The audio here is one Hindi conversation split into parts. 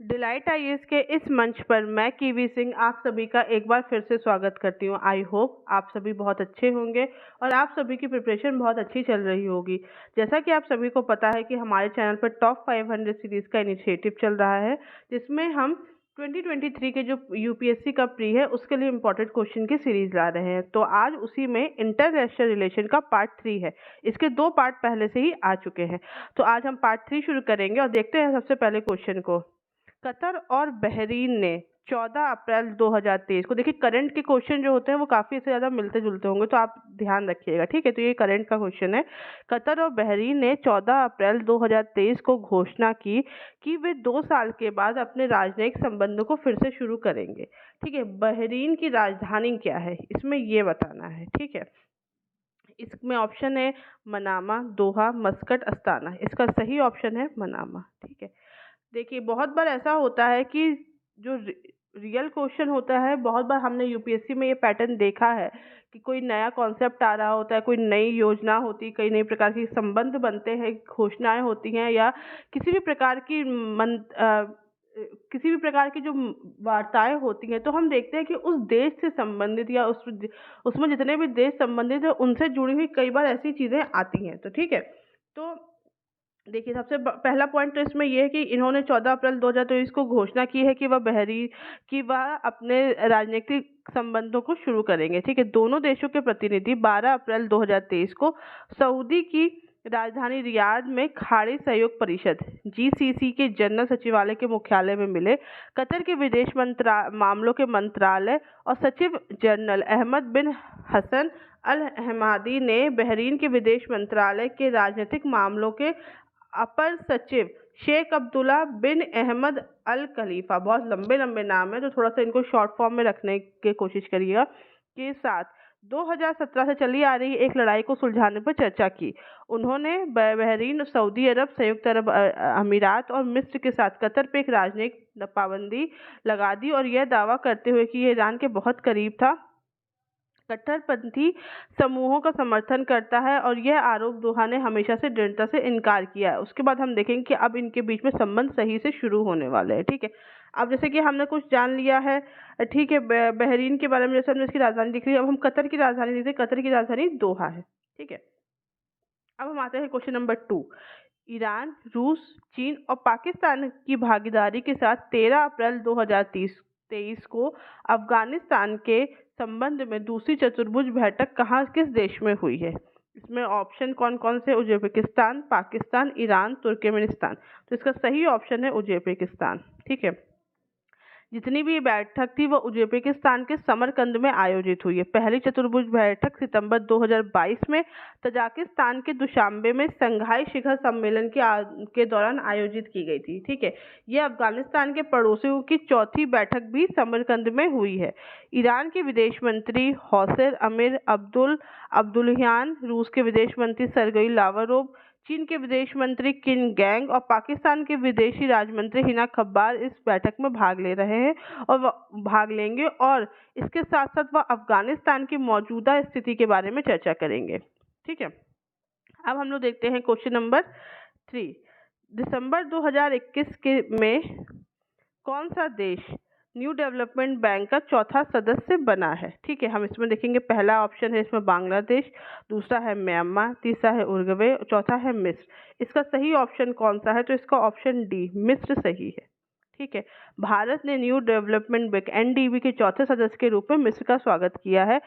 डिलाइट आईएएस के इस मंच पर मैं कीवी सिंह आप सभी का एक बार फिर से स्वागत करती हूँ। आई होप आप सभी बहुत अच्छे होंगे और आप सभी की प्रिपरेशन बहुत अच्छी चल रही होगी। जैसा कि आप सभी को पता है कि हमारे चैनल पर टॉप 500 सीरीज़ का इनिशिएटिव चल रहा है, जिसमें हम 2023 के जो यूपीएससी का प्री है उसके लिए इम्पोर्टेंट क्वेश्चन की सीरीज ला रहे हैं। तो आज उसी में इंटरनेशनल रिलेशन का पार्ट 3 है। इसके 2 पार्ट पहले से ही आ चुके हैं। तो आज हम पार्ट 3 शुरू करेंगे और देखते हैं सबसे पहले क्वेश्चन को। कतर और बहरीन ने 14 अप्रैल 2023 को, देखिए करंट के क्वेश्चन जो होते हैं वो काफ़ी इससे ज़्यादा मिलते जुलते होंगे, तो आप ध्यान रखिएगा, ठीक है। तो ये करंट का क्वेश्चन है। कतर और बहरीन ने 14 अप्रैल 2023 को घोषणा की कि वे 2 साल के बाद अपने राजनयिक संबंधों को फिर से शुरू करेंगे, ठीक है। बहरीन की राजधानी क्या है, इसमें ये बताना है, ठीक है। इसमें ऑप्शन है मनामा, दोहा, मस्कट, अस्ताना। इसका सही ऑप्शन है मनामा, ठीक है। देखिए बहुत बार ऐसा होता है कि जो रियल क्वेश्चन होता है, बहुत बार हमने यूपीएससी में ये पैटर्न देखा है कि कोई नया कॉन्सेप्ट आ रहा होता है, कोई नई योजना होती, कई नई प्रकार के संबंध बनते हैं, घोषणाएं होती हैं, या किसी भी प्रकार की किसी भी प्रकार की जो वार्ताएं होती हैं, तो हम देखते हैं कि उस देश से संबंधित या उसमें जितने भी देश संबंधित है उनसे जुड़ी हुई कई बार ऐसी चीज़ें आती हैं। तो ठीक है, तो देखिए सबसे पहला पॉइंट तो इसमें यह है कि इन्होंने 14 अप्रैल 2023 को घोषणा की है कि वह अपने राजनीतिक संबंधों को शुरू करेंगे, ठीक है। दोनों देशों के प्रतिनिधि 12 अप्रैल 2023 को सऊदी की राजधानी रियाद में खाड़ी सहयोग परिषद जीसीसी के जनरल सचिवालय के मुख्यालय में मिले। कतर के विदेश मामलों के मंत्रालय और सचिव जनरल अहमद बिन हसन अल अहमदी ने बहरीन के विदेश मंत्रालय के राजनीतिक मामलों के अपर सचिव शेख अब्दुल्ला बिन अहमद अल खलीफा, बहुत लंबे लंबे नाम है तो थोड़ा सा इनको शॉर्ट फॉर्म में रखने की कोशिश करिएगा, के साथ 2017 से चली आ रही एक लड़ाई को सुलझाने पर चर्चा की। उन्होंने बहरीन, सऊदी अरब, संयुक्त अरब अमीरात और मिस्र के साथ कतर पर एक राजनयिक पाबंदी लगा दी और यह दावा करते हुए कि यह ईरान के बहुत करीब था, कट्टरपंथी समूहों का समर्थन करता है, और यह आरोप दोहा ने हमेशा से दृढ़ता से इनकार किया है। उसके बाद हम देखेंगे कि अब इनके बीच में संबंध सही से शुरू होने वाले हैं, ठीक है। अब जैसे कि हमने कुछ जान लिया है, ठीक है, बहरीन के बारे में, जैसे हमने इसकी राजधानी लिख ली। अब हम कतर की राजधानी देखते हैं। कतर की राजधानी दोहा है, ठीक है। अब हम आते हैं क्वेश्चन नंबर 2। ईरान, रूस, चीन और पाकिस्तान की भागीदारी के साथ 13 अप्रैल 2023 को अफगानिस्तान के संबंध में दूसरी चतुर्भुज बैठक कहाँ, किस देश में हुई है? इसमें ऑप्शन कौन कौन से? Uzbekistan, Pakistan, Iran, Turkmenistan. तो इसका सही ऑप्शन है उज्बेकिस्तान, ठीक है। जितनी भी बैठक थी वो उज्बेकिस्तान के समरकंद में आयोजित हुई है। पहली चतुर्भुज बैठक सितंबर 2022 में तजाकिस्तान के दुशांबे में संघाई शिखर सम्मेलन के दौरान आयोजित की गई थी, ठीक है। यह अफगानिस्तान के पड़ोसियों की चौथी बैठक भी समरकंद में हुई है। ईरान के विदेश मंत्री हौसैन अमीर अब्दुल्लाहियान, रूस के विदेश मंत्री सरगई लावरोव, चीन के विदेश मंत्री किन गैंग और पाकिस्तान के विदेशी राज्यमंत्री हिना खब्बार इस बैठक में भाग ले रहे हैं और भाग लेंगे, और इसके साथ साथ वह अफगानिस्तान की मौजूदा स्थिति के बारे में चर्चा करेंगे, ठीक है। अब हम लोग देखते हैं क्वेश्चन नंबर 3। दिसंबर 2021 में कौन सा देश न्यू डेवलपमेंट बैंक का चौथा सदस्य बना है? ठीक है, हम इसमें देखेंगे। पहला ऑप्शन है इसमें बांग्लादेश, दूसरा है म्यांमार, तीसरा है उरुग्वे, चौथा है मिस्र। इसका सही ऑप्शन कौन सा है? तो इसका ऑप्शन डी, मिस्र सही है, ठीक है। भारत ने न्यू डेवलपमेंट बैंक एनडीबी के चौथे सदस्य के रूप में मिस्र का स्वागत किया है।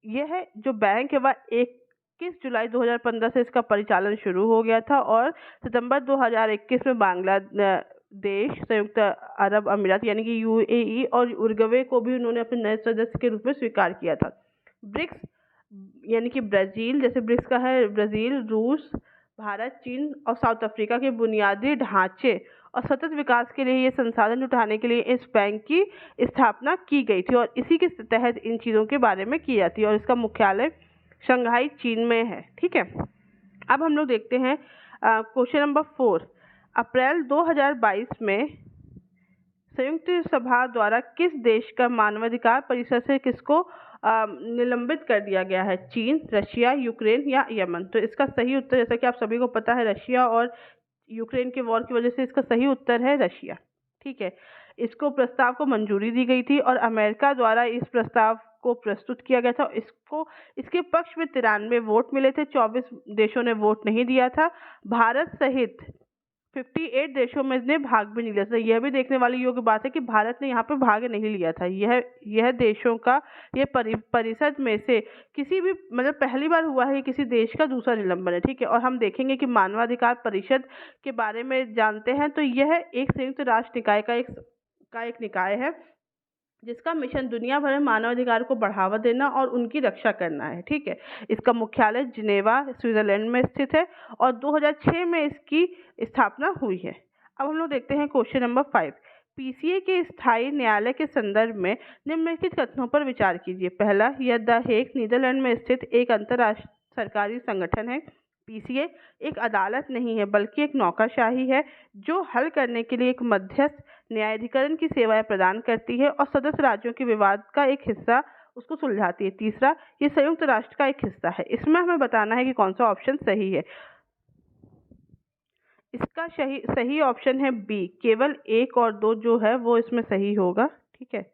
यह जो बैंक है वह 21 जुलाई 2015 से इसका परिचालन शुरू हो गया था, और सितंबर 2021 में बांग्लादेश, संयुक्त अरब अमीरात यानी कि यूएई और उरुग्वे को भी उन्होंने अपने नए सदस्य के रूप में स्वीकार किया था। ब्रिक्स यानी कि ब्राजील, जैसे ब्रिक्स का है ब्राजील, रूस, भारत, चीन और साउथ अफ्रीका के बुनियादी ढांचे और सतत विकास के लिए ये संसाधन जुटाने के लिए इस बैंक की स्थापना की गई थी, और इसी के तहत इन चीज़ों के बारे में की जाती है, और इसका मुख्यालय शंघाई चीन में है, ठीक है। अब हम लोग देखते हैं क्वेश्चन नंबर 4। अप्रैल 2022 में संयुक्त सभा द्वारा किस देश का मानवाधिकार परिषद से किसको निलंबित कर दिया गया है? चीन, रशिया, यूक्रेन या यमन। तो इसका सही उत्तर, जैसा कि आप सभी को पता है, रशिया और यूक्रेन के वॉर की वजह से इसका सही उत्तर है रशिया, ठीक है। इसको प्रस्ताव को मंजूरी दी गई थी और अमेरिका द्वारा इस प्रस्ताव को प्रस्तुत किया गया था। इसके पक्ष में 93 वोट मिले थे, 24 देशों ने वोट नहीं दिया था। भारत सहित 58 देशों में ने भाग भी नहीं लिया था। यह भी देखने वाली योग्य बात है कि भारत ने यहाँ पे भाग नहीं लिया था। यह देशों का परिषद में से किसी भी मतलब पहली बार हुआ है किसी देश का दूसरा निलंबन है, ठीक है। और हम देखेंगे कि मानवाधिकार परिषद के बारे में जानते हैं तो यह एक संयुक्त राष्ट्र निकाय का एक निकाय है जिसका मिशन दुनिया भर में मानवाधिकार को बढ़ावा देना और उनकी रक्षा करना है, ठीक है। इसका मुख्यालय जिनेवा स्विट्जरलैंड में स्थित है और 2006 में इसकी स्थापना हुई है। अब हम लोग देखते हैं क्वेश्चन नंबर 5। पीसीए के स्थायी न्यायालय के संदर्भ में निम्नलिखित कथनों पर विचार कीजिए। पहला, यह द हेग नीदरलैंड में स्थित एक अंतर्राष्ट्रीय सरकारी संगठन है। पीसीए एक अदालत नहीं है बल्कि एक नौकरशाही है जो हल करने के लिए एक मध्यस्थ न्यायाधिकरण की सेवाएं प्रदान करती है और सदस्य राज्यों के विवाद का एक हिस्सा उसको सुलझाती है। तीसरा, ये संयुक्त राष्ट्र का एक हिस्सा है। इसमें हमें बताना है कि कौन सा ऑप्शन सही है। इसका सही ऑप्शन है बी, केवल 1 और 2 जो है वो इसमें सही होगा, ठीक है।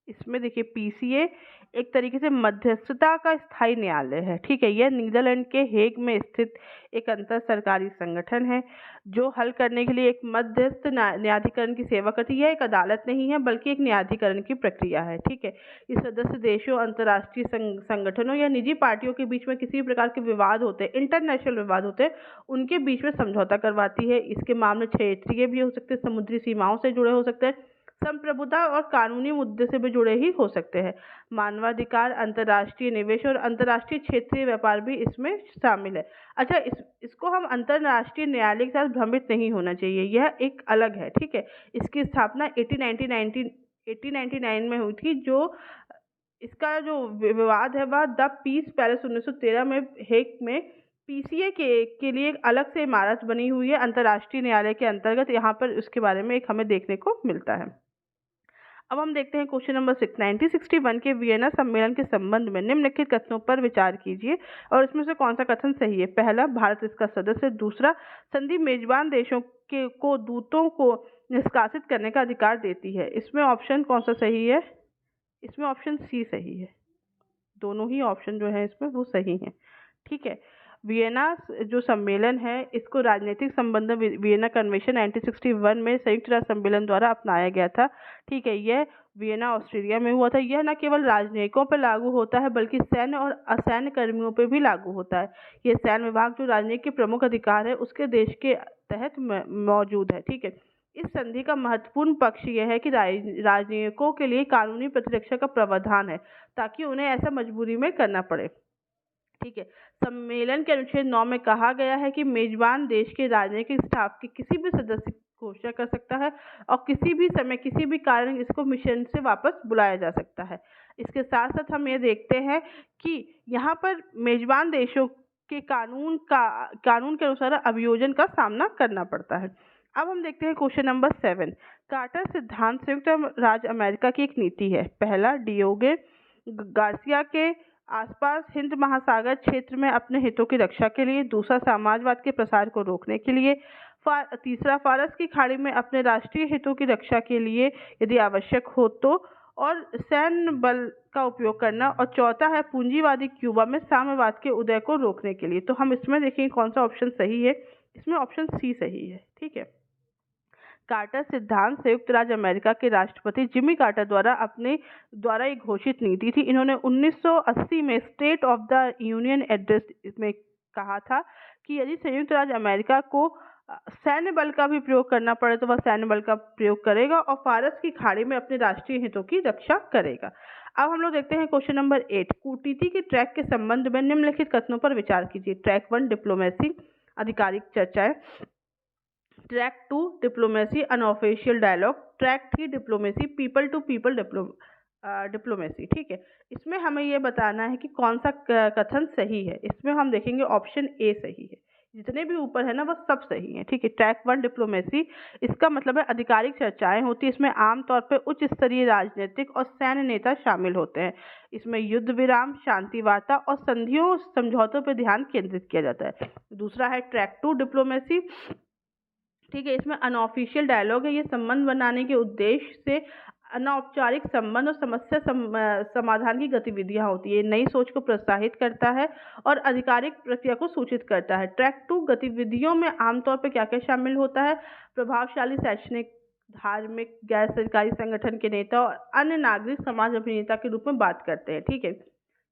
इसमें देखिए पीसीए एक तरीके से मध्यस्थता का स्थायी न्यायालय है, ठीक है। यह नीदरलैंड के हेग में स्थित एक अंतर सरकारी संगठन है जो हल करने के लिए एक मध्यस्थ न्यायाधिकरण की सेवा करती है। यह एक अदालत नहीं है बल्कि एक न्यायाधिकरण की प्रक्रिया है, ठीक है। इस सदस्य देशों, अंतर्राष्ट्रीय संगठनों या निजी पार्टियों के बीच में किसी भी प्रकार के विवाद होते हैं, इंटरनेशनल विवाद होते हैं, उनके बीच में समझौता करवाती है। इसके मामले क्षेत्रीय भी हो सकते हैं, समुद्री सीमाओं से जुड़े हो सकते हैं, संप्रभुता और कानूनी मुद्दे से भी जुड़े ही हो सकते हैं। मानवाधिकार, अंतर्राष्ट्रीय निवेश और अंतर्राष्ट्रीय क्षेत्रीय व्यापार भी इसमें शामिल है। अच्छा, इसको हम अंतर्राष्ट्रीय न्यायालय के साथ भ्रमित नहीं होना चाहिए, यह एक अलग है, ठीक है। इसकी स्थापना 1899 में हुई थी। जो इसका जो विवाद है वह द पीस पैलेस 1913 में हेग में पीसीए के लिए एक अलग से इमारत बनी हुई है अंतर्राष्ट्रीय न्यायालय के अंतर्गत। यहाँ पर इसके बारे में एक हमें देखने को मिलता है। अब हम देखते हैं क्वेश्चन नंबर 6। 1961 के वियना सम्मेलन के संबंध में निम्नलिखित कथनों पर विचार कीजिए और इसमें से कौन सा कथन सही है। पहला, भारत इसका सदस्य। दूसरा, संधि मेजबान देशों को दूतों को निष्कासित करने का अधिकार देती है। इसमें ऑप्शन कौन सा सही है? इसमें ऑप्शन सी सही है। दोनों ही ऑप्शन जो है इसमें वो सही हैं, ठीक है। वियना जो सम्मेलन है इसको राजनीतिक संबंध वियना कन्वेंशन 1961 में संयुक्त राष्ट्र सम्मेलन द्वारा अपनाया गया था, ठीक है। यह वियना ऑस्ट्रेलिया में हुआ था। यह न केवल राजनयिकों पर लागू होता है बल्कि सैन्य और असैन्य कर्मियों पर भी लागू होता है। यह सैन्य विभाग जो राजनयिक के प्रमुख अधिकार है उसके देश के तहत मौजूद है, ठीक है। इस संधि का महत्वपूर्ण पक्ष यह है कि राजनयिकों के लिए कानूनी प्रतिरक्षा का प्रावधान है ताकि उन्हें ऐसा मजबूरी में करना पड़े, ठीक है। सम्मेलन के अनुच्छेद 9 में कहा गया है कि मेजबान देश के राजनीतिक स्टाफ के किसी भी सदस्य की घोषणा कर सकता है और किसी भी समय किसी भी कारण इसको मिशन से वापस बुलाया जा सकता है। इसके साथ साथ हम ये देखते हैं कि यहाँ पर मेजबान देशों के कानून के अनुसार अभियोजन का सामना करना पड़ता है। अब हम देखते हैं क्वेश्चन नंबर 7। कार्टर सिद्धांत संयुक्त राज्य अमेरिका की एक नीति है। पहला, डियोगे गार्सिया के आसपास हिंद महासागर क्षेत्र में अपने हितों की रक्षा के लिए। दूसरा, समाजवाद के प्रसार को रोकने के लिए। तीसरा, फारस की खाड़ी में अपने राष्ट्रीय हितों की रक्षा के लिए यदि आवश्यक हो तो, और सैन्य बल का उपयोग करना। और चौथा है पूंजीवादी क्यूबा में साम्यवाद के उदय को रोकने के लिए। तो हम इसमें देखेंगे कौन सा ऑप्शन सही है। इसमें ऑप्शन सी सही है, ठीक है। कार्टर सिद्धांत संयुक्त राज्य अमेरिका के राष्ट्रपति जिमी कार्टर द्वारा एक घोषित नीति थी। इन्होंने 1980 में state of the union address में कहा था कि यदि संयुक्त राज्य अमेरिका को सैन्य बल का भी प्रयोग करना पड़े तो वह सैन्य बल का प्रयोग करेगा और फारस की खाड़ी में अपने राष्ट्रीय हितों की रक्षा करेगा। अब हम लोग देखते हैं क्वेश्चन नंबर 8। कूटनीति के ट्रैक के संबंध में निम्नलिखित कथनों पर विचार कीजिए। ट्रैक 1, डिप्लोमेसी, आधिकारिक चर्चाएं। Track 2, diplomacy, unofficial dialogue. Track 3, diplomacy, people to people diplomacy, ठीक है। इसमें हमें ये बताना है कि कौन सा कथन सही है। इसमें हम देखेंगे ऑप्शन ए सही है। जितने भी ऊपर है ना वो सब सही है, ठीक है। ट्रैक 1, डिप्लोमेसी, इसका मतलब है आधिकारिक चर्चाएं होती है। इसमें आमतौर पर उच्च स्तरीय राजनीतिक और सैन्य नेता शामिल होते हैं। इसमें युद्ध विराम, शांति वार्ता और संधियों समझौतों पर ध्यान केंद्रित किया जाता है। दूसरा है ट्रैक 2, डिप्लोमेसी। ठीक है। इसमें अनऑफिशियल डायलॉग है, ये संबंध बनाने के उद्देश्य से अनौपचारिक संबंध और समस्या समाधान की गतिविधियां होती है। नई सोच को प्रोत्साहित करता है और आधिकारिक प्रक्रिया को सूचित करता है। ट्रैक 2 गतिविधियों में आमतौर पर क्या क्या शामिल होता है? प्रभावशाली शैक्षणिक, धार्मिक, गैर सरकारी संगठन के नेता और अन्य नागरिक समाज अभिनेता के रूप में बात करते हैं। ठीक है।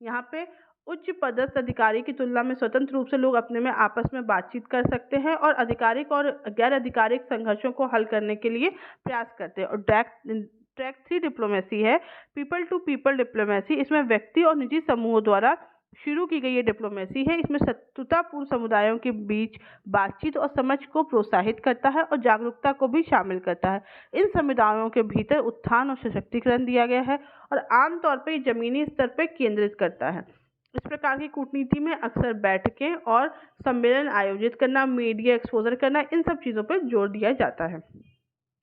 यहाँ पे उच्च पदस्थ अधिकारी की तुलना में स्वतंत्र रूप से लोग अपने में आपस में बातचीत कर सकते हैं और आधिकारिक और गैर आधिकारिक संघर्षों को हल करने के लिए प्रयास करते हैं। और ट्रैक 3 डिप्लोमेसी है, पीपल टू पीपल डिप्लोमेसी। इसमें व्यक्ति और निजी समूहों द्वारा शुरू की गई ये डिप्लोमेसी है। इसमें शत्रुतापूर्ण समुदायों के बीच बातचीत और समझ को प्रोत्साहित करता है और जागरूकता को भी शामिल करता है। इन समुदायों के भीतर उत्थान और सशक्तिकरण दिया गया है और आमतौर पर ये जमीनी स्तर पर केंद्रित करता है। इस प्रकार की कूटनीति में अक्सर बैठकें और सम्मेलन आयोजित करना, मीडिया एक्सपोजर करना, इन सब चीज़ों पर जोर दिया जाता है।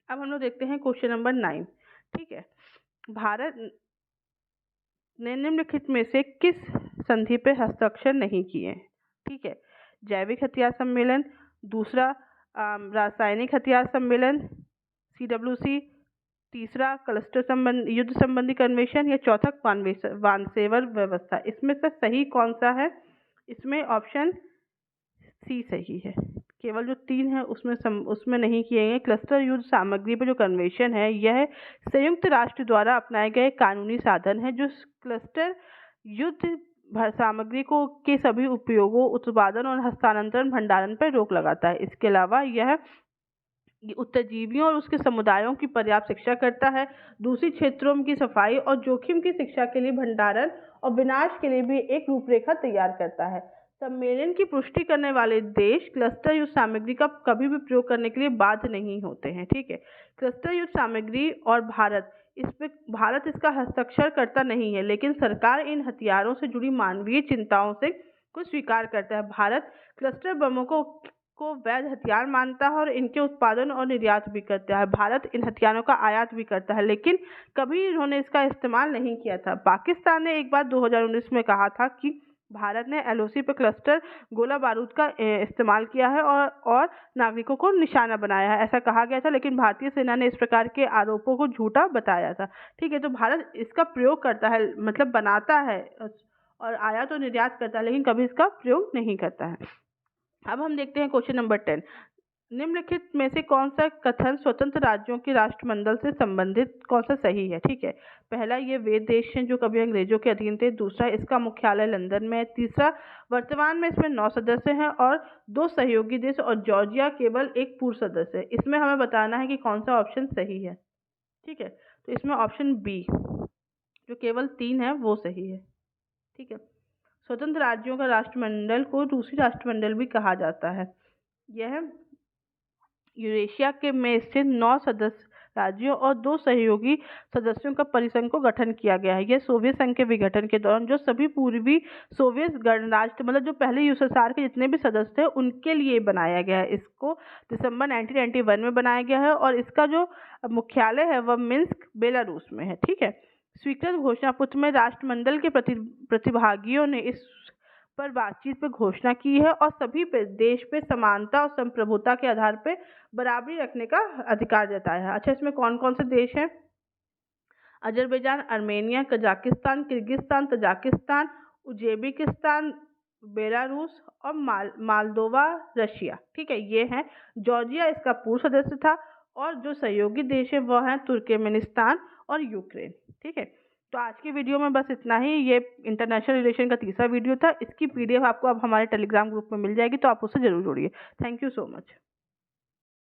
अब हम लोग देखते हैं क्वेश्चन नंबर 9। ठीक है। भारत ने निम्नलिखित में से किस संधि पर हस्ताक्षर नहीं किए? ठीक है। जैविक हथियार सम्मेलन, दूसरा रासायनिक हथियार सम्मेलन CWC, तीसरा क्लस्टर युद्ध संबंधी कन्वेंशन, या चौथा वानसेवर व्यवस्था। इसमें से सही कौन सा है? इसमें ऑप्शन सी सही है। केवल जो 3 है उसमें नहीं किए गए। क्लस्टर युद्ध सामग्री पर जो कन्वेंशन है, यह संयुक्त राष्ट्र द्वारा अपनाए गए कानूनी साधन है जो क्लस्टर युद्ध सामग्री को के सभी उपयोगों, उत्पादन और हस्तांतरण, भंडारण पर रोक लगाता है। इसके अलावा यह उत्तरजीवियों और उसके समुदायों की पर्याप्त शिक्षा करता है। दूसरी क्षेत्रों की सफाई और जोखिम की शिक्षा के लिए भंडारण और विनाश के लिए भी एक रूपरेखा तैयार करता है। सम्मेलन की पुष्टि करने वाले देश क्लस्टर युद्ध सामग्री का कभी भी प्रयोग करने के लिए बाध्य नहीं होते हैं। ठीक है। क्लस्टर युद्ध सामग्री और भारत इसका हस्ताक्षर करता नहीं है, लेकिन सरकार इन हथियारों से जुड़ी मानवीय चिंताओं से को स्वीकार करता है। भारत क्लस्टर बमों को वैध हथियार मानता है और इनके उत्पादन और निर्यात भी करता है। भारत इन हथियारों का आयात भी करता है, लेकिन कभी इन्होंने इसका इस्तेमाल नहीं किया था। पाकिस्तान ने एक बार 2019 में कहा था कि भारत ने LOC पर क्लस्टर गोला बारूद का इस्तेमाल किया है और नागरिकों को निशाना बनाया है, ऐसा कहा गया था, लेकिन भारतीय सेना ने इस प्रकार के आरोपों को झूठा बताया था। ठीक है। तो भारत इसका प्रयोग करता है, मतलब बनाता है और आयात और निर्यात करता है, लेकिन कभी इसका प्रयोग नहीं करता है। अब हम देखते हैं क्वेश्चन नंबर 10। निम्नलिखित में से कौन सा कथन स्वतंत्र राज्यों के राष्ट्रमंडल से संबंधित कौन सा सही है? ठीक है। पहला, ये वे देश हैं जो कभी अंग्रेजों के अधीन थे। दूसरा, इसका मुख्यालय लंदन में है। तीसरा, वर्तमान में इसमें 9 सदस्य हैं और 2 सहयोगी देश और जॉर्जिया केवल एक पूर्व सदस्य है। इसमें हमें बताना है कि कौन सा ऑप्शन सही है। ठीक है। तो इसमें ऑप्शन बी, जो केवल 3 है, वो सही है। ठीक है। स्वतंत्र राज्यों का राष्ट्रमंडल को रूसी राष्ट्रमंडल भी कहा जाता है। यह यूरेशिया के में स्थित 9 सदस्य राज्यों और 2 सहयोगी सदस्यों का परिसंघ को गठन किया गया है। यह सोवियत संघ के विघटन के दौरान जो सभी पूर्वी सोवियत गणराज्य, मतलब जो पहले USSR के जितने भी सदस्य थे, उनके लिए बनाया गया है। इसको दिसंबर 1991 में बनाया गया है और इसका जो मुख्यालय है वह मिन्स्क, बेलारूस में है। ठीक है। स्वीकृत घोषणा पत्र में राष्ट्रमंडल के प्रतिभागियों ने इस पर बातचीत पर घोषणा की है और सभी देश पे समानता और संप्रभुता के आधार पर बराबरी रखने का अधिकार जताया है। अच्छा, इसमें कौन कौन से देश हैं? Azerbaijan, Armenia, Kazakhstan, Kyrgyzstan, Tajikistan, Uzbekistan, Belarus और मालदोवा, रशिया। ठीक है। ये हैं। जॉर्जिया इसका पूर्व सदस्य था और जो सहयोगी देश है वह हैं तुर्कमेनिस्तान और यूक्रेन। ठीक है। तो आज की वीडियो में बस इतना ही। ये इंटरनेशनल रिलेशन का तीसरा वीडियो था। इसकी PDF आपको अब हमारे टेलीग्राम ग्रुप में मिल जाएगी, तो आप उससे जरूर जुड़िए। Thank you so much.